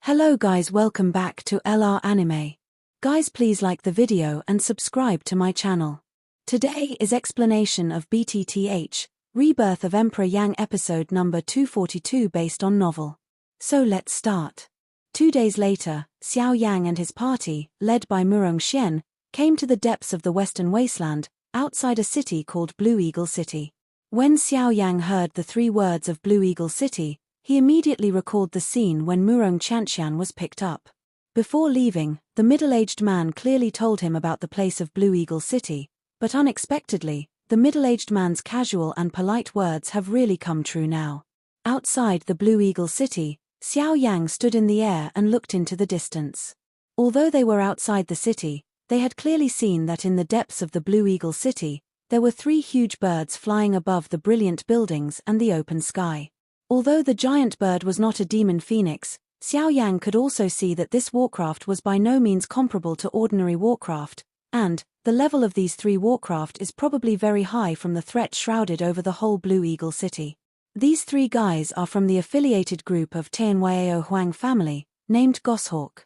Hello guys, welcome back to LR Anime. Guys, please like the video and subscribe to my channel. Today is explanation of BTTH Rebirth of Emperor Yang episode number 242 based on novel. So let's start. 2 days later, Xiao Yan and his party, led by Murong Xian, came to the depths of the western wasteland, outside a city called Blue Eagle City. When Xiao Yan heard the 3 words of Blue Eagle City, he immediately recalled the scene when Murong Xian was picked up. Before leaving, the middle-aged man clearly told him about the place of Blue Eagle City, but unexpectedly, the middle-aged man's casual and polite words have really come true now. Outside the Blue Eagle City, Xiao Yang stood in the air and looked into the distance. Although they were outside the city, they had clearly seen that in the depths of the Blue Eagle City, there were 3 huge birds flying above the brilliant buildings and the open sky. Although the giant bird was not a demon phoenix, Xiao Yang could also see that this warcraft was by no means comparable to ordinary warcraft, and the level of these 3 warcraft is probably very high from the threat shrouded over the whole Blue Eagle City. These 3 guys are from the affiliated group of Tianyao Huang family, named Goshawk.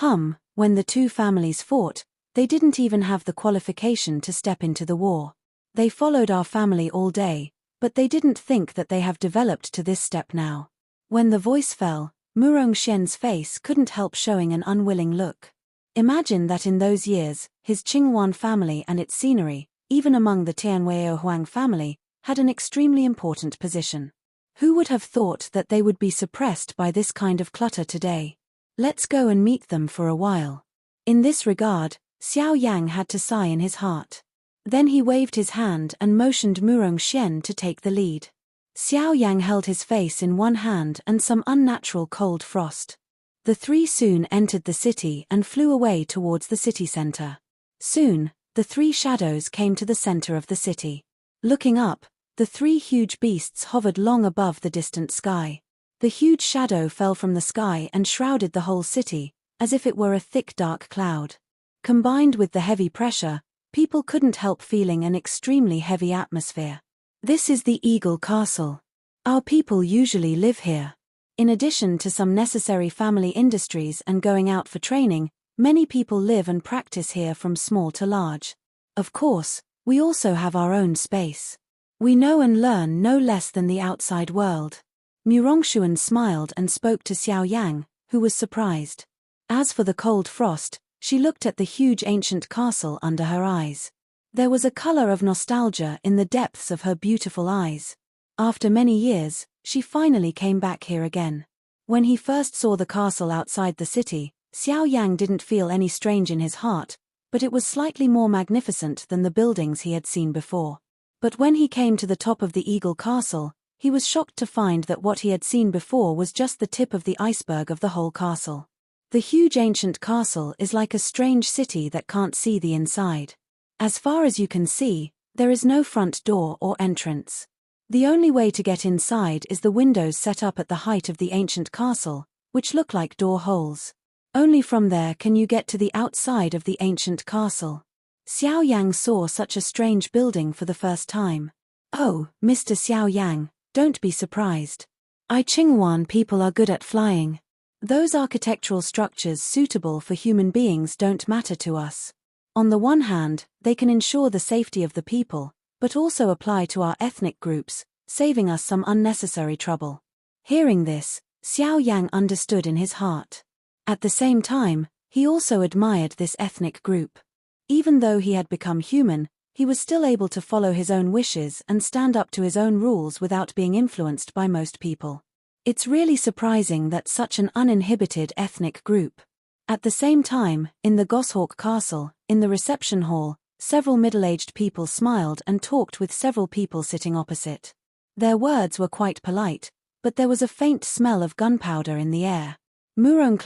When the 2 families fought, they didn't even have the qualification to step into the war. They followed our family all day, but they didn't think that they have developed to this step now. When the voice fell, Murong Xian's face couldn't help showing an unwilling look. Imagine that in those years, his Qinghuan family and its scenery, even among the Tianyao Huang family, had an extremely important position. Who would have thought that they would be suppressed by this kind of clutter today? Let's go and meet them for a while. In this regard, Xiao Yang had to sigh in his heart. Then he waved his hand and motioned Murong Xian to take the lead. Xiao Yang held his face in one hand and some unnatural cold frost. The 3 soon entered the city and flew away towards the city center. Soon, the 3 shadows came to the center of the city. Looking up, the 3 huge beasts hovered long above the distant sky. The huge shadow fell from the sky and shrouded the whole city, as if it were a thick dark cloud. Combined with the heavy pressure, people couldn't help feeling an extremely heavy atmosphere. This is the Eagle Castle. Our people usually live here. In addition to some necessary family industries and going out for training, many people live and practice here from small to large. Of course, we also have our own space. We know and learn no less than the outside world. Murongxuan smiled and spoke to Xiao Yang, who was surprised. As for the cold frost, she looked at the huge ancient castle under her eyes. There was a color of nostalgia in the depths of her beautiful eyes. After many years, she finally came back here again. When he first saw the castle outside the city, Xiao Yang didn't feel any strange in his heart, but it was slightly more magnificent than the buildings he had seen before. But when he came to the top of the Eagle Castle, he was shocked to find that what he had seen before was just the tip of the iceberg of the whole castle. The huge ancient castle is like a strange city that can't see the inside. As far as you can see, there is no front door or entrance. The only way to get inside is the windows set up at the height of the ancient castle, which look like door holes. Only from there can you get to the outside of the ancient castle. Xiao Yang saw such a strange building for the first time. Oh, Mr. Xiao Yang, don't be surprised. Qinghuan people are good at flying. Those architectural structures suitable for human beings don't matter to us. On the one hand, they can ensure the safety of the people, but also apply to our ethnic groups, saving us some unnecessary trouble. Hearing this, Xiao Yang understood in his heart. At the same time, he also admired this ethnic group. Even though he had become human, he was still able to follow his own wishes and stand up to his own rules without being influenced by most people. It's really surprising that such an uninhibited ethnic group. At the same time, in the Goshawk Castle, in the reception hall, several middle-aged people smiled and talked with several people sitting opposite. Their words were quite polite, but there was a faint smell of gunpowder in the air. Murong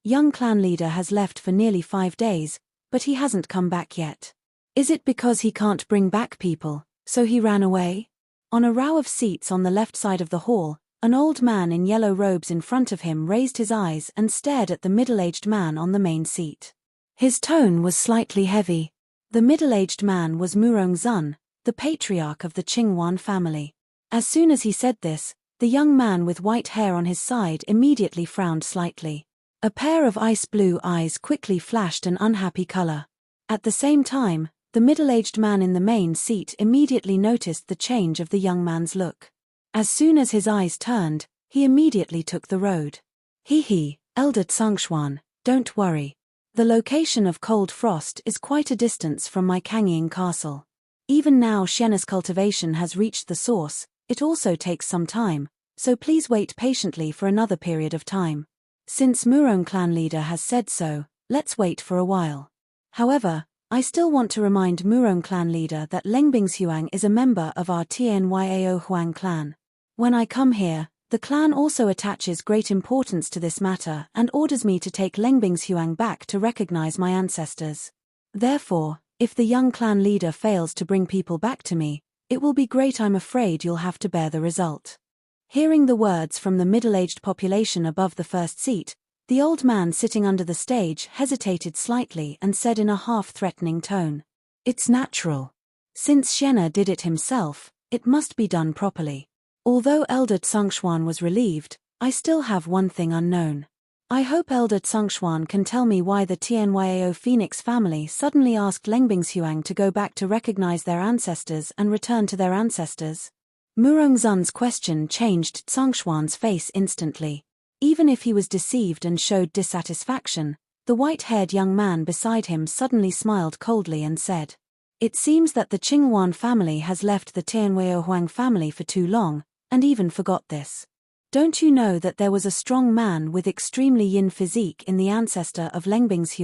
young clan leader has left for nearly 5 days, but he hasn't come back yet. Is it because he can't bring back people, so he ran away? On a row of seats on the left side of the hall, an old man in yellow robes in front of him raised his eyes and stared at the middle-aged man on the main seat. His tone was slightly heavy. The middle-aged man was Murong Zun, the patriarch of the Qinghuan family. As soon as he said this, The young man with white hair on his side immediately frowned slightly. A pair of ice blue eyes quickly flashed an unhappy color. At the same time, the middle-aged man in the main seat immediately noticed the change of the young man's look. As soon as his eyes turned, he immediately took the road. Hee, Elder Tsangxuan, don't worry. The location of cold frost is quite a distance from my Kangying castle. Even now Shenna's cultivation has reached the source, it also takes some time, so please wait patiently for another period of time. Since Murong clan leader has said so, let's wait for a while. However, I still want to remind Murong clan leader that Lengbing's is a member of our Tianyao Huang clan. When I come here, the clan also attaches great importance to this matter and orders me to take Lengbing's back to recognize my ancestors. Therefore, if the young clan leader fails to bring people back to me, it will be great. I'm afraid you'll have to bear the result. Hearing the words from the middle-aged population above the first seat, the old man sitting under the stage hesitated slightly and said in a half-threatening tone, "It's natural. Since Shenna did it himself, it must be done properly." Although Elder Tsangxuan was relieved, I still have one thing unknown. I hope Elder Tsangxuan can tell me why the Tianyao Phoenix family suddenly asked Lengbing's to go back to recognize their ancestors and return to their ancestors. Murong Zun's question changed Tsangxuan's face instantly. Even if he was deceived and showed dissatisfaction, the white-haired young man beside him suddenly smiled coldly and said, "It seems that the Qinghuan family has left the Tianyao Huang family for too long, and even forgot this. Don't you know that there was a strong man with extremely yin physique in the ancestor of Lengbing's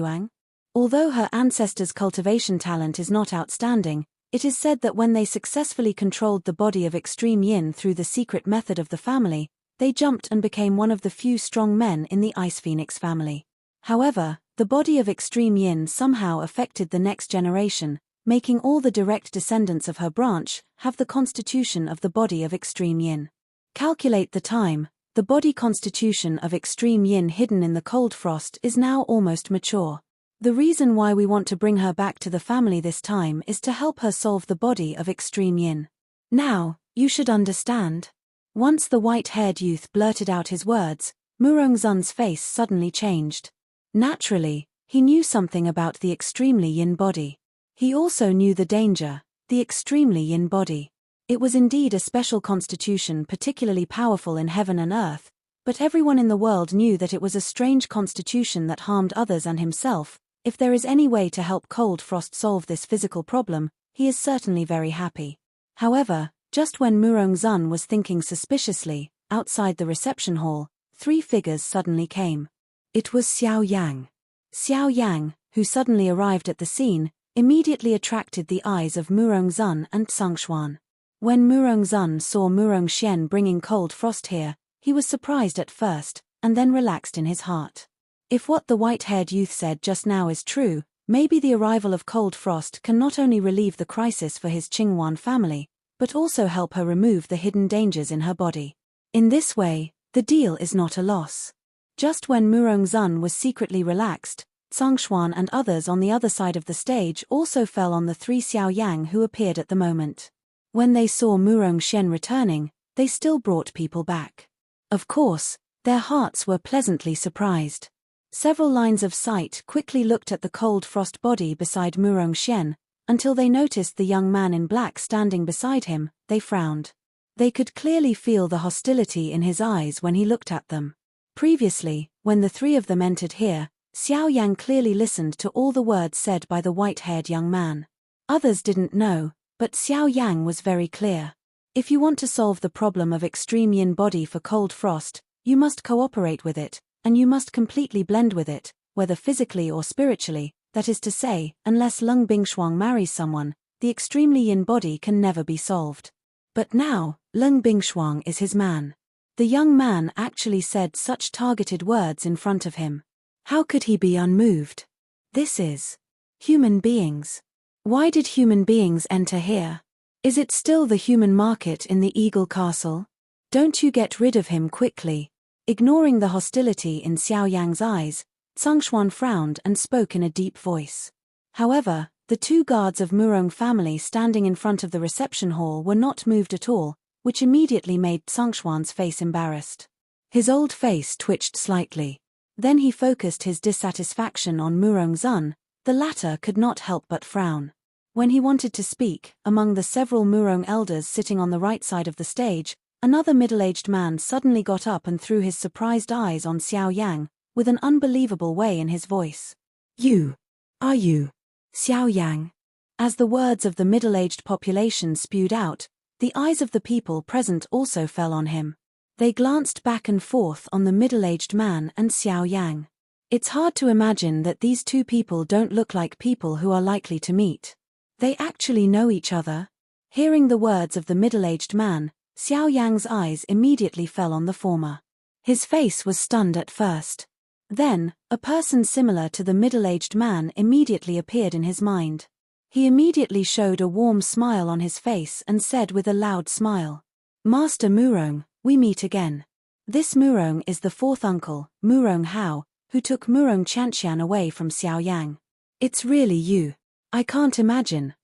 Although her ancestor's cultivation talent is not outstanding, it is said that when they successfully controlled the body of extreme yin through the secret method of the family, they jumped and became one of the few strong men in the Ice Phoenix family. However, the body of extreme yin somehow affected the next generation, making all the direct descendants of her branch have the constitution of the body of extreme yin. Calculate the time, the body constitution of extreme yin hidden in the cold frost is now almost mature. The reason why we want to bring her back to the family this time is to help her solve the body of extreme yin. Now, you should understand." Once the white-haired youth blurted out his words, Murong Zun's face suddenly changed. Naturally, he knew something about the extremely yin body. He also knew the danger, the extremely yin body. It was indeed a special constitution particularly powerful in heaven and earth, but everyone in the world knew that it was a strange constitution that harmed others and himself. If there is any way to help cold frost solve this physical problem, he is certainly very happy. However, just when Murong Zun was thinking suspiciously, outside the reception hall, three figures suddenly came. It was Xiao Yang. Xiao Yang, who suddenly arrived at the scene, immediately attracted the eyes of Murong Zun and Tsangxuan. When Murong Zun saw Murong Xian bringing cold frost here, he was surprised at first, and then relaxed in his heart. If what the white-haired youth said just now is true, maybe the arrival of cold frost can not only relieve the crisis for his Qinghuan family, but also help her remove the hidden dangers in her body. In this way, the deal is not a loss. Just when Murong Zun was secretly relaxed, Tsangxuan and others on the other side of the stage also fell on the three Xiao Yang who appeared at the moment. When they saw Murong Xian returning, they still brought people back. Of course, their hearts were pleasantly surprised. Several lines of sight quickly looked at the cold frost body beside Murong Xian, until they noticed the young man in black standing beside him. They frowned. They could clearly feel the hostility in his eyes when he looked at them. Previously, when the three of them entered here, Xiao Yang clearly listened to all the words said by the white-haired young man. Others didn't know, but Xiao Yang was very clear. If you want to solve the problem of extreme yin body for cold frost, you must cooperate with it, and you must completely blend with it, whether physically or spiritually. That is to say, unless Lung Bingshuang marries someone, the extremely yin body can never be solved. But now, Lung Bingshuang is his man. The young man actually said such targeted words in front of him. How could he be unmoved? This is human beings. Why did human beings enter here? Is it still the human market in the Eagle Castle? Don't you get rid of him quickly. Ignoring the hostility in Xiao Yang's eyes, Tsangxuan frowned and spoke in a deep voice. However, the two guards of Murong family standing in front of the reception hall were not moved at all. which immediately made Tsongshuan's face embarrassed. His old face twitched slightly. Then he focused his dissatisfaction on Murongzun. The latter could not help but frown. When he wanted to speak, among the several Murong elders sitting on the right side of the stage, another middle-aged man suddenly got up and threw his surprised eyes on Xiao Yang, with an unbelievable way in his voice. "You! Are you Xiao Yang?" As the words of the middle-aged population spewed out, the eyes of the people present also fell on him. They glanced back and forth on the middle-aged man and Xiao Yang. It's hard to imagine that these two people don't look like people who are likely to meet. They actually know each other. Hearing the words of the middle-aged man, Xiao Yang's eyes immediately fell on the former. His face was stunned at first. Then, a person similar to the middle-aged man immediately appeared in his mind. He immediately showed a warm smile on his face and said with a loud smile, "Master Murong, we meet again. This Murong is the fourth uncle, Murong Hao, who took Murong Qianqian away from Xiao Yang. It's really you. I can't imagine.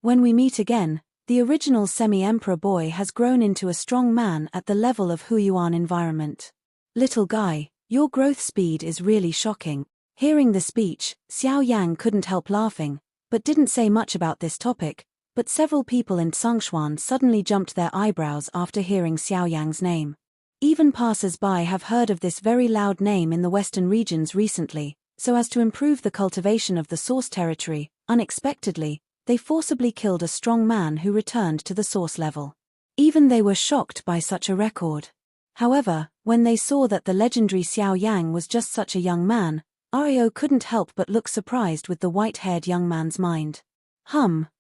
When we meet again, the original semi-emperor boy has grown into a strong man at the level of Huiyuan environment. Little guy, your growth speed is really shocking." Hearing the speech, Xiao Yang couldn't help laughing, but didn't say much about this topic, but several people in Tsongshuan suddenly jumped their eyebrows after hearing Xiao Yang's name. Even passers-by have heard of this very loud name in the western regions recently, so as to improve the cultivation of the source territory, unexpectedly, they forcibly killed a strong man who returned to the source level. Even they were shocked by such a record. However, when they saw that the legendary Xiao Yang was just such a young man, Ario couldn't help but look surprised with the white-haired young man's mind.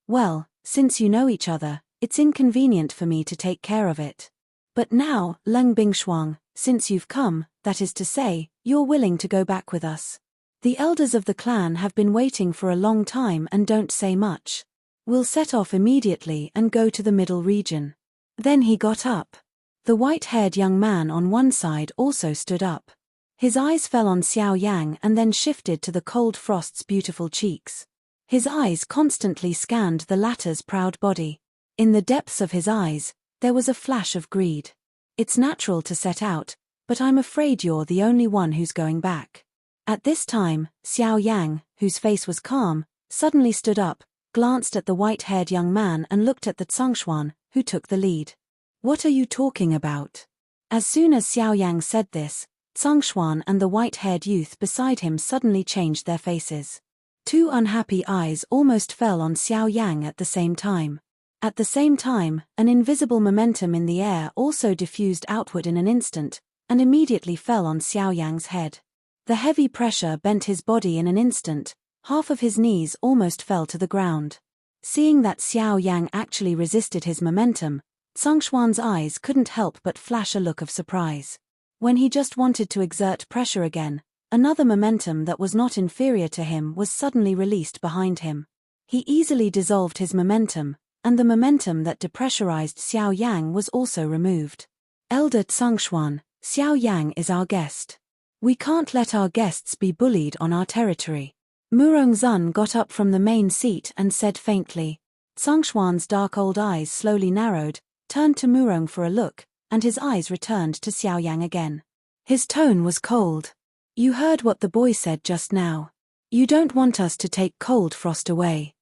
Well, since you know each other, it's inconvenient for me to take care of it. But now, Leng Bingshuang, since you've come, that is to say, you're willing to go back with us. The elders of the clan have been waiting for a long time and don't say much. We'll set off immediately and go to the middle region." Then he got up. The white-haired young man on one side also stood up. His eyes fell on Xiao Yang and then shifted to the cold frost's beautiful cheeks. His eyes constantly scanned the latter's proud body. In the depths of his eyes, there was a flash of greed. "It's natural to set out, but I'm afraid you're the only one who's going back." At this time, Xiao Yang, whose face was calm, suddenly stood up, glanced at the white-haired young man and looked at the Tsongshuan, who took the lead. "What are you talking about?" As soon as Xiao Yang said this, Tsongshuan and the white-haired youth beside him suddenly changed their faces. Two unhappy eyes almost fell on Xiao Yang at the same time. At the same time, an invisible momentum in the air also diffused outward in an instant, and immediately fell on Xiao Yang's head. The heavy pressure bent his body in an instant, half of his knees almost fell to the ground. Seeing that Xiao Yang actually resisted his momentum, Tsongshuan's eyes couldn't help but flash a look of surprise. When he just wanted to exert pressure again, another momentum that was not inferior to him was suddenly released behind him. He easily dissolved his momentum, and the momentum that depressurized Xiao Yang was also removed. "Elder Tsongshuan, Xiao Yang is our guest. We can't let our guests be bullied on our territory." Murongzun got up from the main seat and said faintly. Tsongshuan's dark old eyes slowly narrowed, turned to Murong for a look, and his eyes returned to Xiao Yang again. His tone was cold. "You heard what the boy said just now. You don't want us to take cold frost away.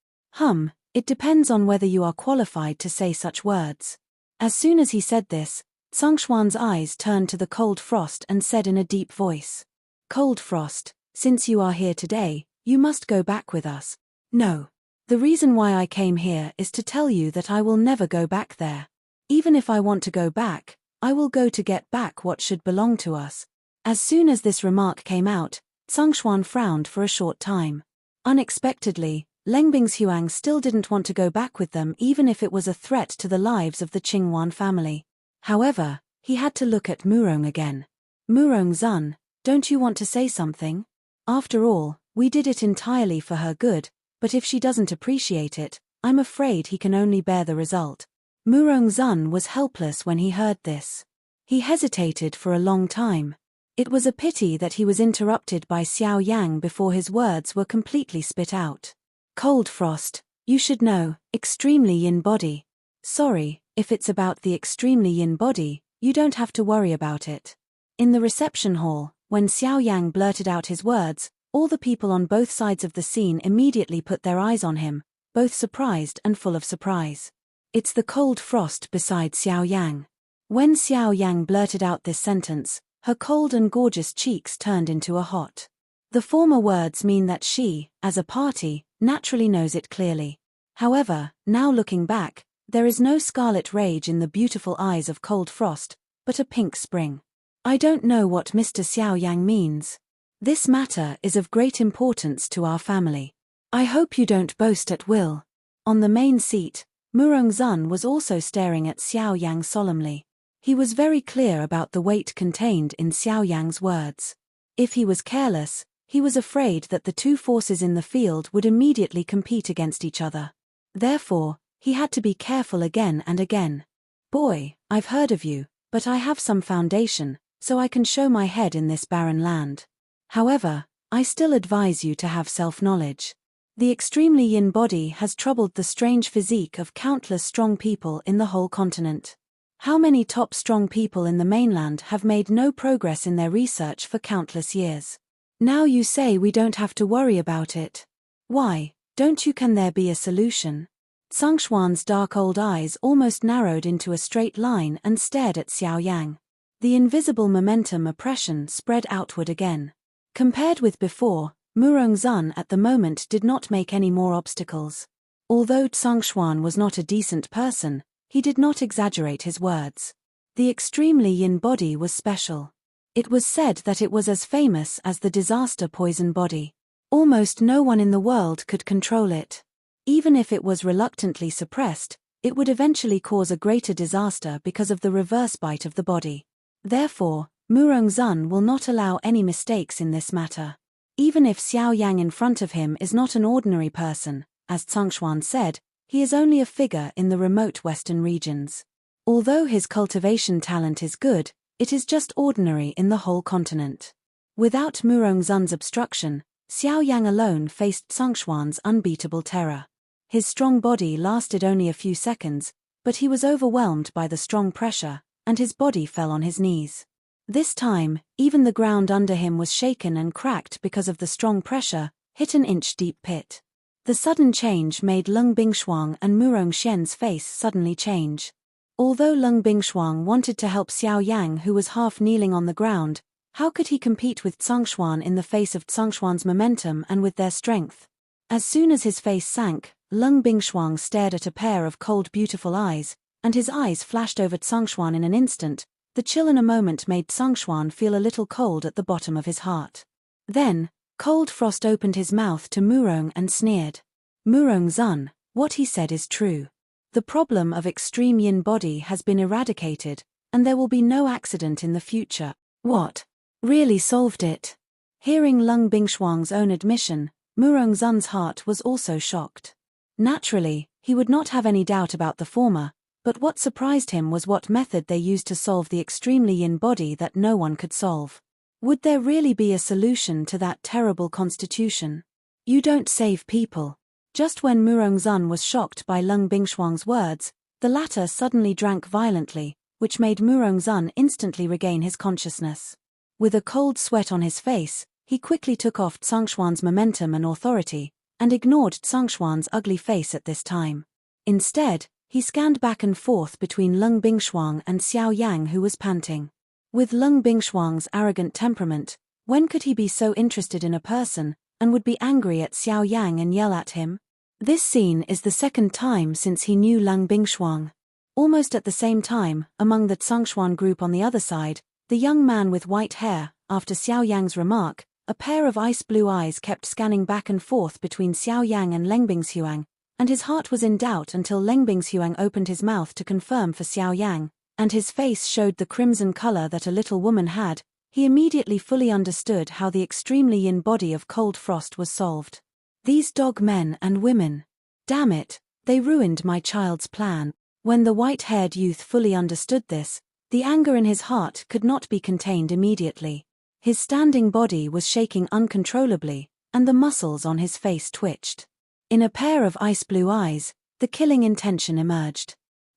It depends on whether you are qualified to say such words." As soon as he said this, Tsongshuan's eyes turned to the cold frost and said in a deep voice, "Cold frost, since you are here today, you must go back with us." "No. The reason why I came here is to tell you that I will never go back there. Even if I want to go back, I will go to get back what should belong to us." As soon as this remark came out, Tsongshuan frowned for a short time. Unexpectedly, Leng Bingshuang still didn't want to go back with them even if it was a threat to the lives of the Qingwan family. However, he had to look at Murong again. "Murongzun, don't you want to say something? After all, we did it entirely for her good, but if she doesn't appreciate it, I'm afraid he can only bear the result." Murongzun was helpless when he heard this. He hesitated for a long time. It was a pity that he was interrupted by Xiao Yang before his words were completely spit out. "Cold frost, you should know, extremely yin body. Sorry, If it's about the extremely yin body, you don't have to worry about it. In the reception hall, when Xiao Yang blurted out his words, all the people on both sides of the scene immediately put their eyes on him, both surprised and full of surprise. It's the cold frost beside Xiao Yang. When Xiao Yang blurted out this sentence, her cold and gorgeous cheeks turned into a hot. The former words mean that she, as a party, naturally knows it clearly. However, now looking back, there is no scarlet rage in the beautiful eyes of cold frost, but a pink spring. I don't know what Mr. Xiao Yang means. This matter is of great importance to our family. I hope you don't boast at will. On the main seat, Murongzun was also staring at Xiao Yang solemnly. He was very clear about the weight contained in Xiao Yang's words. If he was careless, he was afraid that the two forces in the field would immediately compete against each other. Therefore, he had to be careful again and again. Boy, I've heard of you, but I have some foundation, so I can show my head in this barren land. However, I still advise you to have self-knowledge. The extremely yin body has troubled the strange physique of countless strong people in the whole continent. How many top strong people in the mainland have made no progress in their research for countless years? Now you say we don't have to worry about it. Why, don't you? Can there be a solution? Tsungshuan's dark old eyes almost narrowed into a straight line and stared at Xiao Yang. The invisible momentum oppression spread outward again. Compared with before, Murongzun at the moment did not make any more obstacles. Although Tsungshuan was not a decent person, he did not exaggerate his words. The extremely yin body was special. It was said that it was as famous as the disaster poison body. Almost no one in the world could control it. Even if it was reluctantly suppressed, it would eventually cause a greater disaster because of the reverse bite of the body. Therefore, Murongzun will not allow any mistakes in this matter. Even if Xiao Yang in front of him is not an ordinary person, as Tsungshuan said, he is only a figure in the remote western regions. Although his cultivation talent is good, it is just ordinary in the whole continent. Without Murongzun's obstruction, Xiao Yang alone faced Tsungshuan's unbeatable terror. His strong body lasted only a few seconds, but he was overwhelmed by the strong pressure, and his body fell on his knees. This time, even the ground under him was shaken and cracked because of the strong pressure, hit an inch-deep pit. The sudden change made Lung Bingshuang and Murongxian's face suddenly change. Although Lung Bingshuang wanted to help Xiao Yang, who was half kneeling on the ground, how could he compete with Tsungshuan in the face of Tsungshuan's momentum and with their strength? As soon as his face sank, Lung Bingshuang stared at a pair of cold beautiful eyes, and his eyes flashed over Tsungshuan in an instant. The chill in a moment made Tsungshuan feel a little cold at the bottom of his heart. Then, Cold Frost opened his mouth to Murong and sneered. Murongzun, what he said is true. The problem of extreme yin body has been eradicated, and there will be no accident in the future. What? Really solved it? Hearing Lung Bingshuang's own admission, Murongzun's heart was also shocked. Naturally, he would not have any doubt about the former, but what surprised him was what method they used to solve the extremely yin body that no one could solve. Would there really be a solution to that terrible constitution? You don't save people. Just when Murongzun was shocked by Lung Bingshuang's words, the latter suddenly drank violently, which made Murongzun instantly regain his consciousness. With a cold sweat on his face, he quickly took off Tsungshuan's momentum and authority, and ignored Tsungshuan's ugly face at this time. Instead, he scanned back and forth between Lung Bingshuang and Xiao Yang, who was panting. With Lung Bingshuang's arrogant temperament, when could he be so interested in a person, and would be angry at Xiao Yang and yell at him? This scene is the second time since he knew Lung Bingshuang. Almost at the same time, among the Tsungshuan group on the other side, the young man with white hair, after Xiao Yang's remark, a pair of ice-blue eyes kept scanning back and forth between Xiao Yang and Leng Bingshuang, and his heart was in doubt until Leng Bingshuang opened his mouth to confirm for Xiao Yang, and his face showed the crimson color that a little woman had. He immediately fully understood how the extremely yin body of Cold Frost was solved. These dog men and women. Damn it, they ruined my child's plan. When the white-haired youth fully understood this, the anger in his heart could not be contained immediately. His standing body was shaking uncontrollably, and the muscles on his face twitched. In a pair of ice-blue eyes, the killing intention emerged.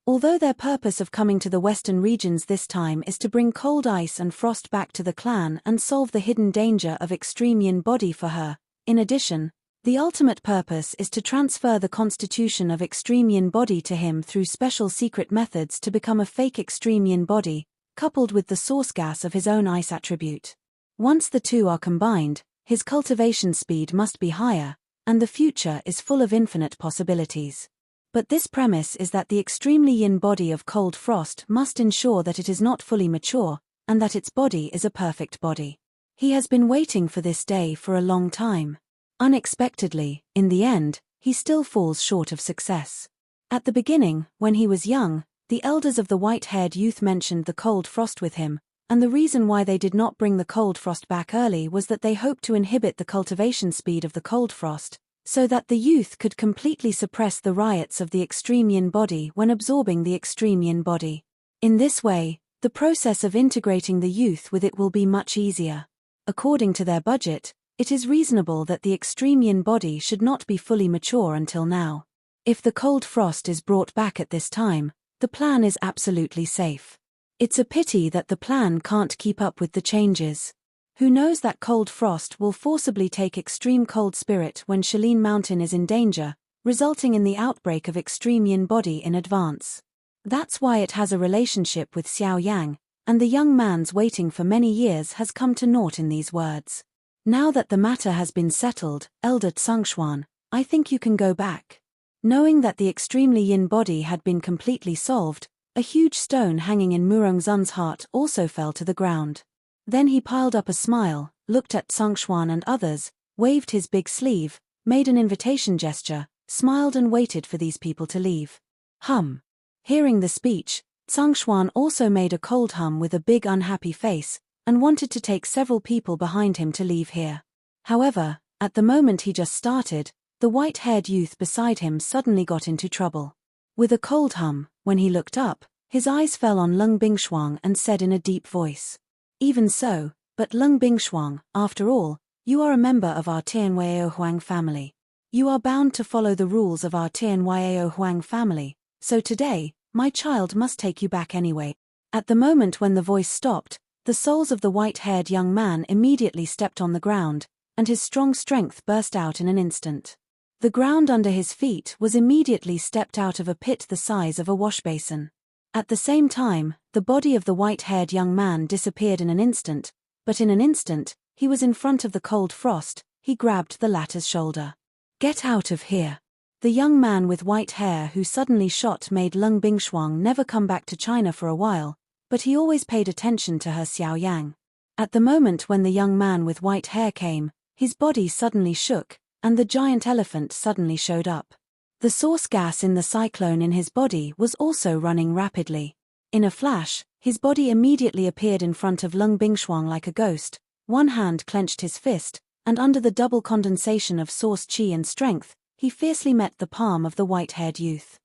Although their purpose of coming to the western regions this time is to bring cold ice and frost back to the clan and solve the hidden danger of extreme yin body for her, in addition, the ultimate purpose is to transfer the constitution of extreme yin body to him through special secret methods to become a fake extreme yin body, coupled with the source gas of his own ice attribute. Once the two are combined, his cultivation speed must be higher, and the future is full of infinite possibilities. But this premise is that the extremely yin body of cold frost must ensure that it is not fully mature, and that its body is a perfect body. He has been waiting for this day for a long time. Unexpectedly, in the end, he still falls short of success. At the beginning, when he was young, the elders of the white-haired youth mentioned the cold frost with him, and the reason why they did not bring the cold frost back early was that they hoped to inhibit the cultivation speed of the cold frost, so that the youth could completely suppress the riots of the extreme yin body when absorbing the extreme yin body. In this way, the process of integrating the youth with it will be much easier. According to their budget, it is reasonable that the extreme yin body should not be fully mature until now. If the cold frost is brought back at this time, the plan is absolutely safe. It's a pity that the plan can't keep up with the changes. Who knows that cold frost will forcibly take extreme cold spirit when Shaolin Mountain is in danger, resulting in the outbreak of extreme yin body in advance. That's why it has a relationship with Xiao Yang, and the young man's waiting for many years has come to naught in these words. Now that the matter has been settled, Elder Tsungshuan, I think you can go back. Knowing that the extremely yin body had been completely solved, a huge stone hanging in Murongzun's heart also fell to the ground. Then he piled up a smile, looked at Tsungshuan and others, waved his big sleeve, made an invitation gesture, smiled and waited for these people to leave. Hum. Hearing the speech, Tsungshuan also made a cold hum with a big unhappy face, and wanted to take several people behind him to leave here. However, at the moment he just started, the white-haired youth beside him suddenly got into trouble. With a cold hum, when he looked up, his eyes fell on Lung Bingshuang and said in a deep voice. Even so, but Lung Bingshuang, after all, you are a member of our Tianhuayao Huang family. You are bound to follow the rules of our Tianhuayao Huang family, so today, my child must take you back anyway. At the moment when the voice stopped, the souls of the white-haired young man immediately stepped on the ground, and his strong strength burst out in an instant. The ground under his feet was immediately stepped out of a pit the size of a washbasin. At the same time, the body of the white-haired young man disappeared in an instant, but in an instant, he was in front of the cold frost. He grabbed the latter's shoulder. Get out of here. The young man with white hair who suddenly shot made Lung Bingshuang never come back to China for a while, but he always paid attention to her Xiao Yang. At the moment when the young man with white hair came, his body suddenly shook, and the giant elephant suddenly showed up. The source gas in the cyclone in his body was also running rapidly. In a flash, his body immediately appeared in front of Lung Bingshuang like a ghost. One hand clenched his fist, and under the double condensation of source chi and strength, he fiercely met the palm of the white-haired youth.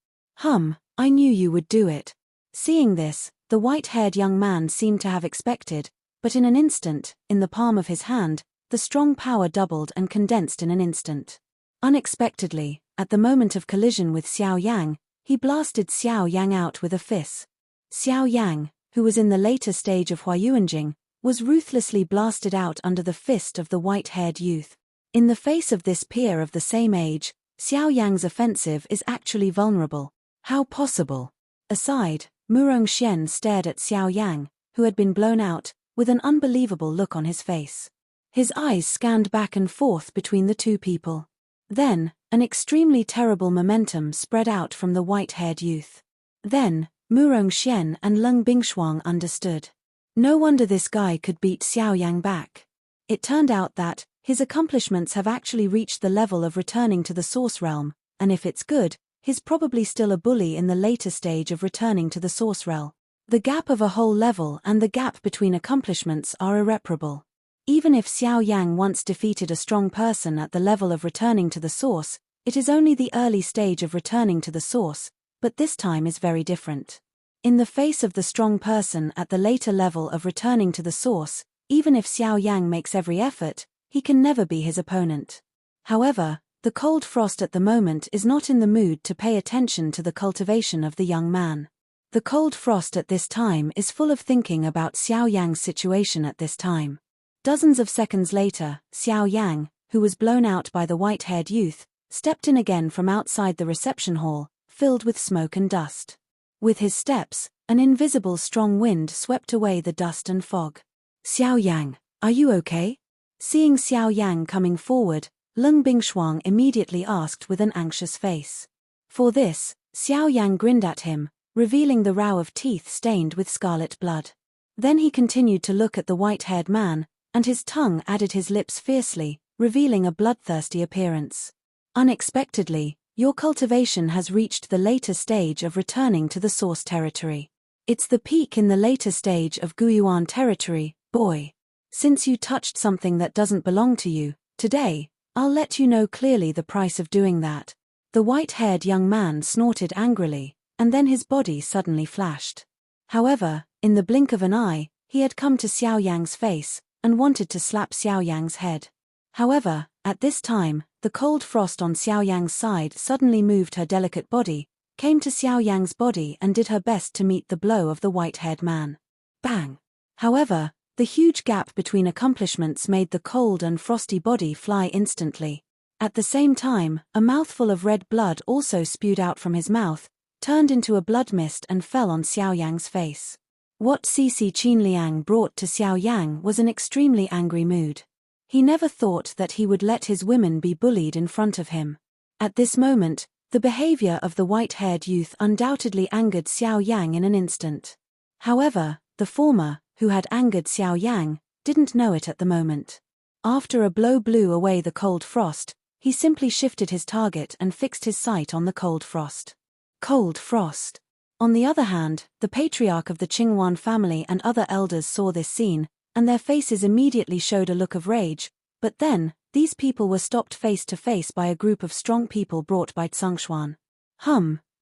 I knew you would do it. Seeing this, the white-haired young man seemed to have expected, but in an instant, in the palm of his hand, the strong power doubled and condensed in an instant. Unexpectedly, at the moment of collision with Xiao Yang, he blasted Xiao Yang out with a fist. Xiao Yang, who was in the later stage of Huayuanjing, was ruthlessly blasted out under the fist of the white-haired youth. In the face of this peer of the same age, Xiao Yang's offensive is actually vulnerable. How possible? Aside, Murong Xian stared at Xiao Yang, who had been blown out, with an unbelievable look on his face. His eyes scanned back and forth between the two people. Then, an extremely terrible momentum spread out from the white-haired youth. Then, Murong Xian and Lung Bingshuang understood. No wonder this guy could beat Xiao Yang back. It turned out that his accomplishments have actually reached the level of returning to the source realm, and if it's good, he's probably still a bully in the later stage of returning to the source realm. The gap of a whole level and the gap between accomplishments are irreparable. Even if Xiao Yang once defeated a strong person at the level of returning to the source, it is only the early stage of returning to the source, but this time is very different. In the face of the strong person at the later level of returning to the source, even if Xiao Yang makes every effort, he can never be his opponent. However, the cold frost at the moment is not in the mood to pay attention to the cultivation of the young man. The cold frost at this time is full of thinking about Xiao Yang's situation at this time. Dozens of seconds later, Xiao Yang, who was blown out by the white-haired youth, stepped in again from outside the reception hall, filled with smoke and dust. With his steps, an invisible strong wind swept away the dust and fog. Xiao Yang, are you okay? Seeing Xiao Yang coming forward, Leng Bingshuang immediately asked with an anxious face. For this, Xiao Yang grinned at him, revealing the row of teeth stained with scarlet blood. Then he continued to look at the white-haired man, and his tongue added his lips fiercely, revealing a bloodthirsty appearance. Unexpectedly, your cultivation has reached the later stage of returning to the source territory. It's the peak in the later stage of Guyuan territory, boy. Since you touched something that doesn't belong to you, today, I'll let you know clearly the price of doing that. The white-haired young man snorted angrily, and then his body suddenly flashed. However, in the blink of an eye, he had come to Xiao Yang's face, and wanted to slap Xiao Yang's head. However, at this time, the cold frost on Xiao Yang's side suddenly moved her delicate body, came to Xiao Yang's body and did her best to meet the blow of the white-haired man. Bang! However, the huge gap between accomplishments made the cold and frosty body fly instantly. At the same time, a mouthful of red blood also spewed out from his mouth, turned into a blood mist and fell on Xiao Yang's face. What Cici Qinliang brought to Xiao Yang was an extremely angry mood. He never thought that he would let his women be bullied in front of him. At this moment, the behavior of the white-haired youth undoubtedly angered Xiao Yang in an instant. However, the former, who had angered Xiao Yang, didn't know it at the moment. After a blow blew away the cold frost, he simply shifted his target and fixed his sight on the cold frost. Cold frost. On the other hand, the patriarch of the Qingwan family and other elders saw this scene, and their faces immediately showed a look of rage, but then, these people were stopped face to face by a group of strong people brought by Tsangshuan.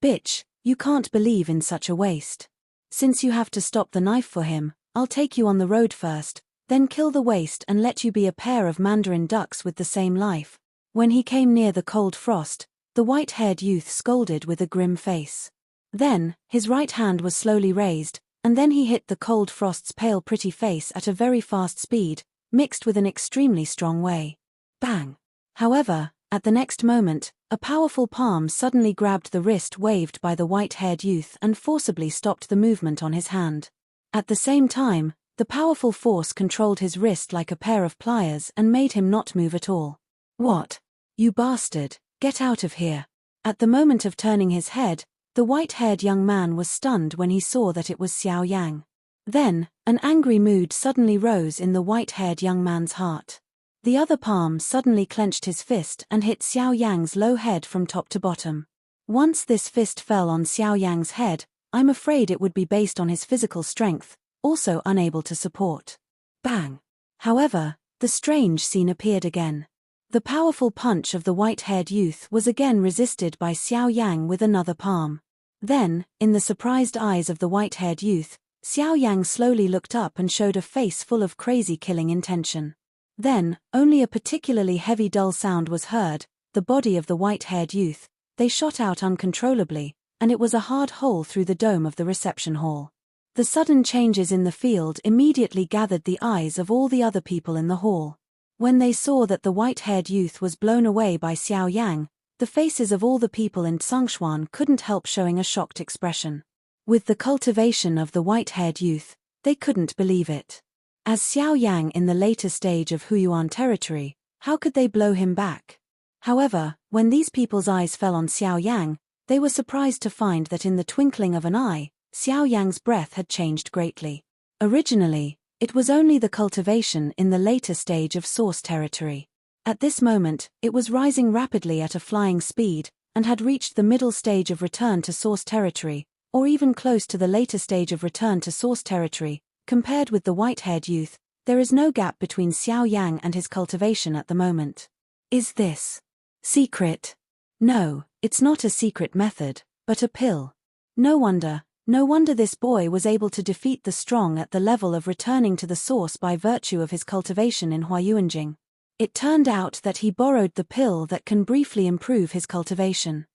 Bitch, you can't believe in such a waste. Since you have to stop the knife for him, I'll take you on the road first, then kill the waste and let you be a pair of mandarin ducks with the same life. When he came near the cold frost, the white-haired youth scolded with a grim face. Then, his right hand was slowly raised, and then he hit the cold frost's pale pretty face at a very fast speed, mixed with an extremely strong way. Bang! However, at the next moment, a powerful palm suddenly grabbed the wrist waved by the white-haired youth and forcibly stopped the movement on his hand. At the same time, the powerful force controlled his wrist like a pair of pliers and made him not move at all. What? You bastard, get out of here. At the moment of turning his head, the white-haired young man was stunned when he saw that it was Xiao Yang. Then, an angry mood suddenly rose in the white-haired young man's heart. The other palm suddenly clenched his fist and hit Xiao Yang's low head from top to bottom. Once this fist fell on Xiao Yang's head, I'm afraid it would be based on his physical strength, also unable to support. Bang! However, the strange scene appeared again. The powerful punch of the white-haired youth was again resisted by Xiao Yang with another palm. Then, in the surprised eyes of the white-haired youth, Xiao Yang slowly looked up and showed a face full of crazy killing intention. Then, only a particularly heavy dull sound was heard, the body of the white-haired youth, they shot out uncontrollably, and it was a hard hole through the dome of the reception hall. The sudden changes in the field immediately gathered the eyes of all the other people in the hall. When they saw that the white-haired youth was blown away by Xiao Yang, the faces of all the people in Tsangshuan couldn't help showing a shocked expression. With the cultivation of the white-haired youth, they couldn't believe it. As Xiao Yang in the later stage of Huyuan territory, how could they blow him back? However, when these people's eyes fell on Xiao Yang, they were surprised to find that in the twinkling of an eye, Xiao Yang's breath had changed greatly. Originally, it was only the cultivation in the later stage of source territory. At this moment, it was rising rapidly at a flying speed, and had reached the middle stage of return to source territory, or even close to the later stage of return to source territory. Compared with the white-haired youth, there is no gap between Xiao Yang and his cultivation at the moment. Is this secret? No, it's not a secret method, but a pill. No wonder this boy was able to defeat the strong at the level of returning to the source by virtue of his cultivation in Huayuanjing. It turned out that he borrowed the pill that can briefly improve his cultivation.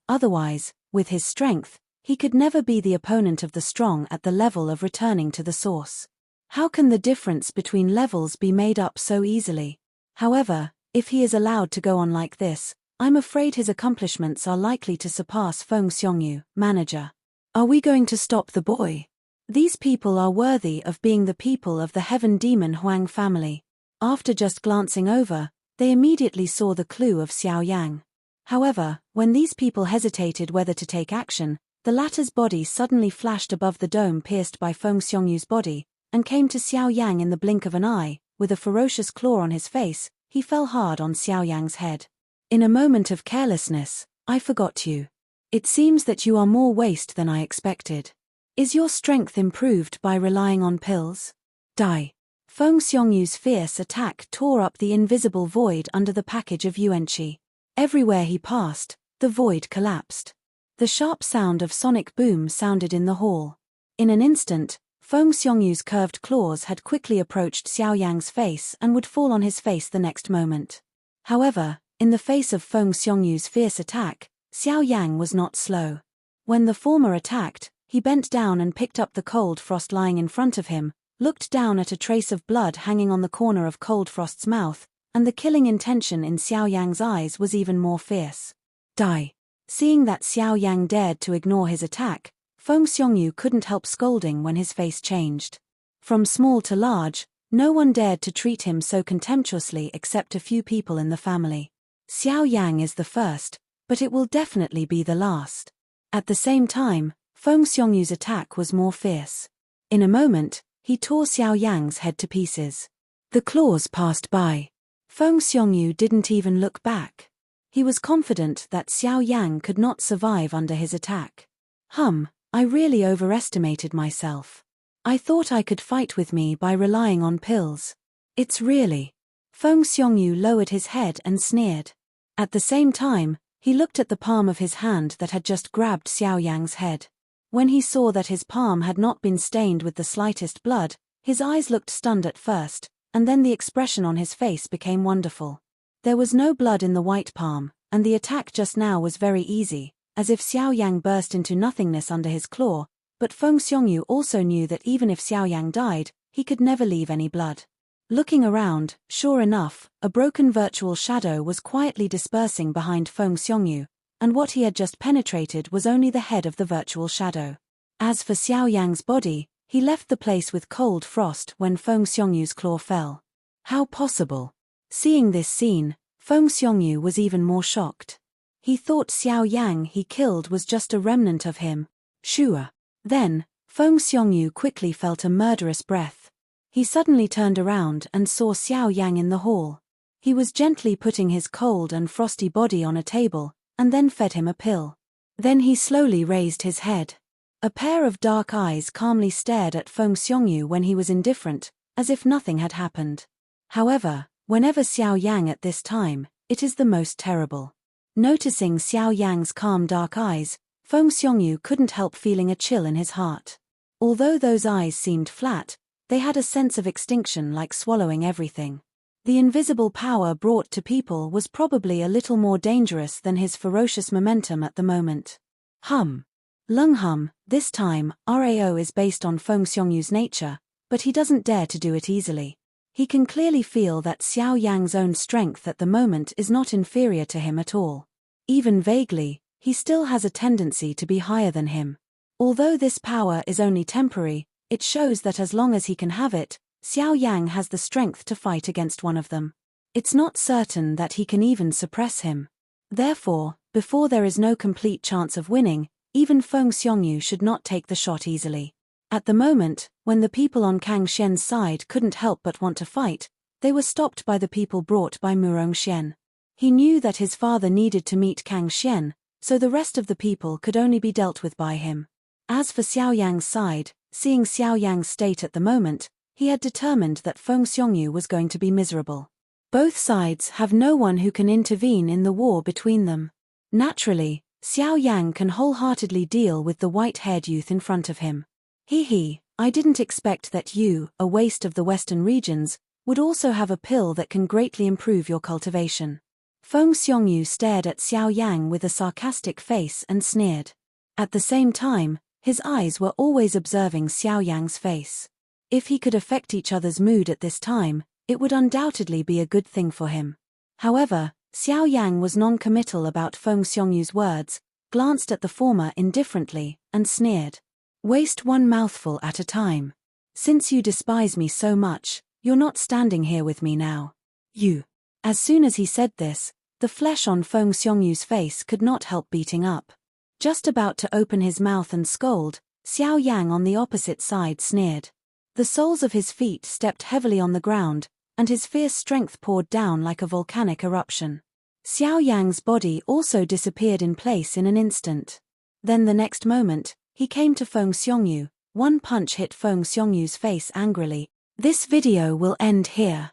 Otherwise, with his strength, He could never be the opponent of the strong at the level of returning to the source. How can the difference between levels be made up so easily? However, if he is allowed to go on like this, I'm afraid his accomplishments are likely to surpass Feng Xiongyu, manager. Are we going to stop the boy? These people are worthy of being the people of the heaven demon Huang family. After just glancing over, they immediately saw the clue of Xiao Yang. However, when these people hesitated whether to take action, the latter's body suddenly flashed above the dome pierced by Feng Xiongyu's body, and came to Xiao Yang in the blink of an eye. With a ferocious claw on his face, he fell hard on Xiao Yang's head. In a moment of carelessness, I forgot you. It seems that you are more waste than I expected. Is your strength improved by relying on pills? Die. Feng Xiongyu's fierce attack tore up the invisible void under the package of yuanqi. Everywhere he passed, the void collapsed. The sharp sound of sonic boom sounded in the hall. In an instant, Feng Xiongyu's curved claws had quickly approached Xiao Yang's face and would fall on his face the next moment. However, in the face of Feng Xiongyu's fierce attack, Xiao Yang was not slow. When the former attacked, he bent down and picked up the cold frost lying in front of him, looked down at a trace of blood hanging on the corner of Cold Frost's mouth, and the killing intention in Xiao Yang's eyes was even more fierce. Die. Seeing that Xiao Yang dared to ignore his attack, Feng Xiongyu couldn't help scolding when his face changed. From small to large, no one dared to treat him so contemptuously except a few people in the family. Xiao Yang is the first, but it will definitely be the last. At the same time, Feng Xiongyu's attack was more fierce. In a moment, he tore Xiao Yang's head to pieces. The claws passed by. Feng Xiongyu didn't even look back. He was confident that Xiao Yang could not survive under his attack. I really overestimated myself. I thought I could fight with me by relying on pills. It's really... Feng Xiongyu lowered his head and sneered. At the same time, he looked at the palm of his hand that had just grabbed Xiao Yang's head. When he saw that his palm had not been stained with the slightest blood, his eyes looked stunned at first, and then the expression on his face became wonderful. There was no blood in the white palm, and the attack just now was very easy, as if Xiao Yang burst into nothingness under his claw, but Feng Xiongyu also knew that even if Xiao Yang died, he could never leave any blood. Looking around, sure enough, a broken virtual shadow was quietly dispersing behind Feng Xiongyu, and what he had just penetrated was only the head of the virtual shadow. As for Xiao Yang's body, he left the place with cold frost when Feng Xiongyu's claw fell. How possible? Seeing this scene, Feng Xiongyu was even more shocked. He thought Xiao Yang he killed was just a remnant of him. Sure. Then, Feng Xiongyu quickly felt a murderous breath. He suddenly turned around and saw Xiao Yang in the hall. He was gently putting his cold and frosty body on a table, and then fed him a pill. Then he slowly raised his head. A pair of dark eyes calmly stared at Feng Xiongyu when he was indifferent, as if nothing had happened. However, whenever Xiao Yang at this time, it is the most terrible. Noticing Xiao Yang's calm dark eyes, Feng Xiongyu couldn't help feeling a chill in his heart. Although those eyes seemed flat, they had a sense of extinction like swallowing everything. The invisible power brought to people was probably a little more dangerous than his ferocious momentum at the moment. Lung this time, RAO is based on Feng Xiongyu's nature, but he doesn't dare to do it easily. He can clearly feel that Xiao Yang's own strength at the moment is not inferior to him at all. Even vaguely, he still has a tendency to be higher than him. Although this power is only temporary, it shows that as long as he can have it, Xiao Yang has the strength to fight against one of them. It's not certain that he can even suppress him. Therefore, before there is no complete chance of winning, even Feng Xiongyu should not take the shot easily. At the moment, when the people on Kang Xian's side couldn't help but want to fight, they were stopped by the people brought by Murong Xian. He knew that his father needed to meet Kang Xian, so the rest of the people could only be dealt with by him. As for Xiao Yang's side, seeing Xiao Yang's state at the moment, he had determined that Feng Xiongyu was going to be miserable. Both sides have no one who can intervene in the war between them. Naturally, Xiao Yang can wholeheartedly deal with the white-haired youth in front of him. I didn't expect that you, a waste of the western regions, would also have a pill that can greatly improve your cultivation. Feng Xiongyu stared at Xiao Yang with a sarcastic face and sneered. At the same time, his eyes were always observing Xiao Yang's face. If he could affect each other's mood at this time, it would undoubtedly be a good thing for him. However, Xiao Yang was non-committal about Feng Xiongyu's words, glanced at the former indifferently, and sneered. "Waste one mouthful at a time. Since you despise me so much, you're not standing here with me now. You." As soon as he said this, the flesh on Feng Xiongyu's face could not help beating up. Just about to open his mouth and scold, Xiao Yang on the opposite side sneered. The soles of his feet stepped heavily on the ground, and his fierce strength poured down like a volcanic eruption. Xiao Yang's body also disappeared in place in an instant. Then the next moment, he came to Feng Xiongyu. One punch hit Feng Xiongyu's face angrily. This video will end here.